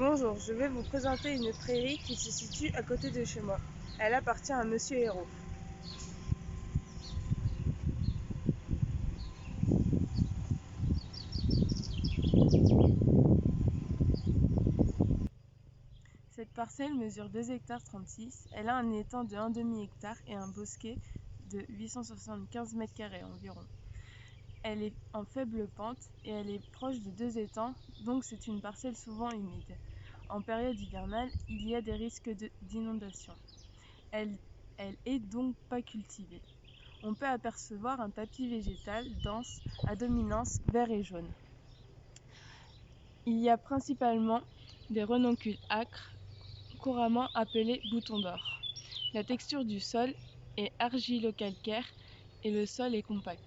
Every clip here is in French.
Bonjour, je vais vous présenter une prairie qui se situe à côté de chez moi. Elle appartient à Monsieur Hérault. Cette parcelle mesure 2,36 hectares. Elle a un étang de 1,5 hectare et un bosquet de 875 m² environ. Elle est en faible pente et elle est proche de 2 étangs, donc c'est une parcelle souvent humide. En période hivernale, il y a des risques d'inondation. Elle est donc pas cultivée. On peut apercevoir un tapis végétal dense à dominance vert et jaune. Il y a principalement des renoncules âcres, couramment appelés boutons d'or. La texture du sol est argilo-calcaire et le sol est compact.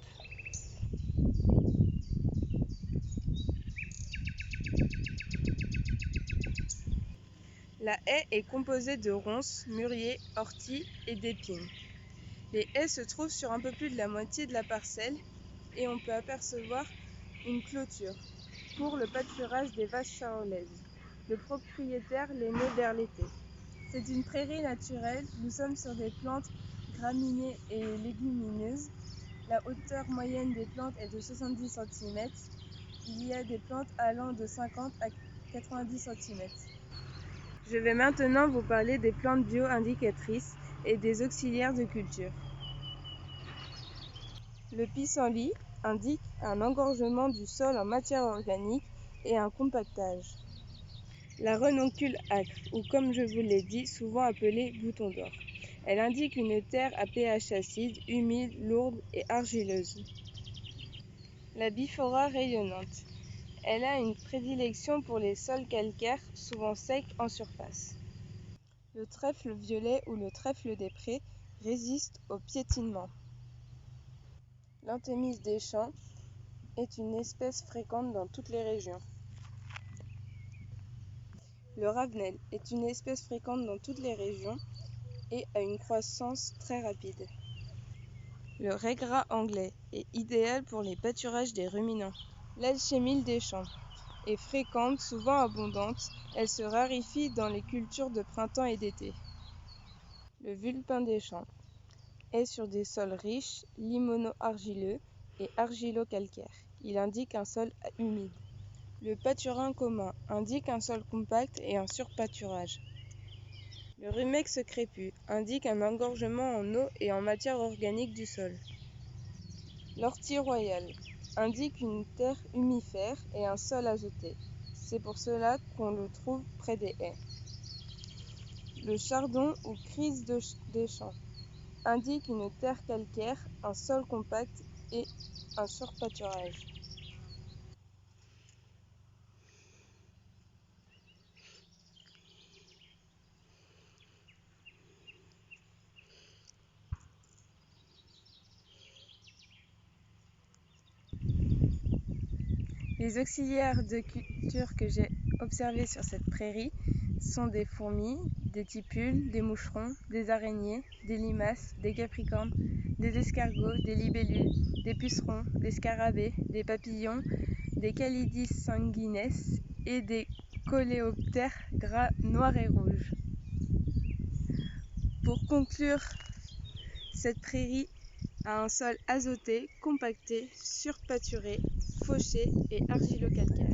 La haie est composée de ronces, mûriers, orties et d'épines. Les haies se trouvent sur un peu plus de la moitié de la parcelle et on peut apercevoir une clôture pour le pâturage des vaches charolaises. Le propriétaire les met vers l'été. C'est une prairie naturelle, nous sommes sur des plantes graminées et légumineuses. La hauteur moyenne des plantes est de 70 cm. Il y a des plantes allant de 50 à 90 cm. Je vais maintenant vous parler des plantes bio-indicatrices et des auxiliaires de culture. Le pissenlit indique un engorgement du sol en matière organique et un compactage. La renoncule âcre, ou comme je vous l'ai dit, souvent appelée bouton d'or. Elle indique une terre à pH acide, humide, lourde et argileuse. La biphora rayonnante. Elle a une prédilection pour les sols calcaires, souvent secs en surface. Le trèfle violet ou le trèfle des prés résiste au piétinement. L'anthémis des champs est une espèce fréquente dans toutes les régions. Le ravenel est une espèce fréquente dans toutes les régions et a une croissance très rapide. Le raigras anglais est idéal pour les pâturages des ruminants. L'alchémille des champs est fréquente, souvent abondante. Elle se raréfie dans les cultures de printemps et d'été. Le vulpin des champs est sur des sols riches, limono-argileux et argilo-calcaires. Il indique un sol humide. Le paturin commun indique un sol compact et un surpâturage. Le rumex crépus indique un engorgement en eau et en matière organique du sol. L'ortie royale indique une terre humifère et un sol azoté. C'est pour cela qu'on le trouve près des haies. Le chardon ou crise des champs indique une terre calcaire, un sol compact et un surpâturage. Les auxiliaires de culture que j'ai observés sur cette prairie sont des fourmis, des tipules, des moucherons, des araignées, des limaces, des capricornes, des escargots, des libellules, des pucerons, des scarabées, des papillons, des calidis sanguines et des coléoptères gras noirs et rouges. Pour conclure, cette prairie a un sol azoté, compacté, surpâturé, fauché et argilo-calcaire.